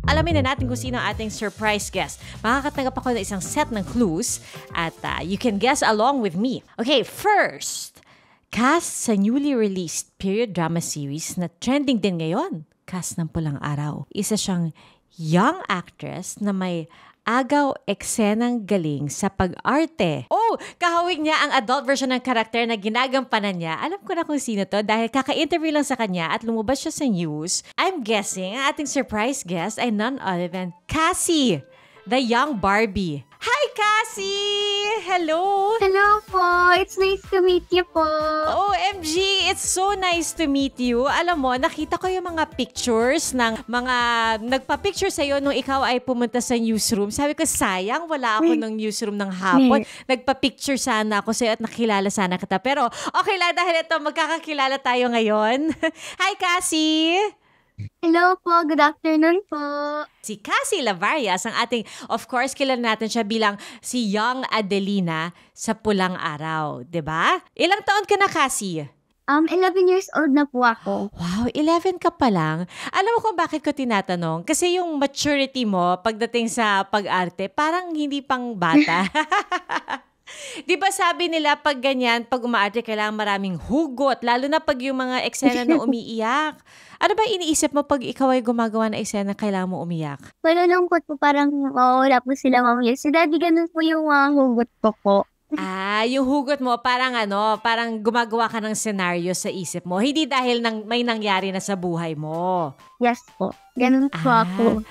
Alamin na natin kung sino ang ating surprise guest. Makakatanggap ako ng isang set ng clues at you can guess along with me. Okay, first, cast sa newly released period drama series na trending din ngayon, Cast ng Pulang Araw. Isa siyang young actress na may agaw eksenang galing sa pag-arte. Oh, kahawig niya ang adult version ng karakter na ginagampanan niya. Alam ko na kung sino to dahil kaka-interview lang sa kanya at lumabas siya sa news. I'm guessing ang ating surprise guest ay none other than Cassie, the young Barbie. Hi, Cassie! Hello! Hello po! It's nice to meet you po! OMG! It's so nice to meet you. Alam mo, nakita ko yung mga pictures ng mga nagpa-picture sa'yo nung ikaw ay pumunta sa newsroom. Sabi ko, sayang, wala ako ng newsroom ng hapon. Nagpa-picture sana ako sa'yo at nakilala sana kita. Pero okay lang dahil ito, magkakakilala tayo ngayon. Hi, Cassie! Hello po! Good afternoon po! Si Cassie Lavarias, ang ating, of course, kilala natin siya bilang si Young Adelina sa Pulang Araw. 'Di ba? Ilang taon ka na, Cassie? 11 years old na po ako. Wow, 11 ka pa lang. Alam mo kung bakit ko tinatanong? Kasi yung maturity mo pagdating sa pag-arte, parang hindi pang bata. Di ba sabi nila pag ganyan, pag umaarte, kailangan maraming hugot, lalo na pag yung mga eksena na umiiyak. Ano ba iniisip mo pag ikaw ay gumagawa ng eksena kailangan mo umiyak? Malulungkot po, parang wala po sila mamaya. Si daddy, ganun po yung hugot ko po. Yung hugot mo parang parang gumagawa ka ng scenario sa isip mo. Hindi dahil may nangyari na sa buhay mo. Yes po. Ganun po ako.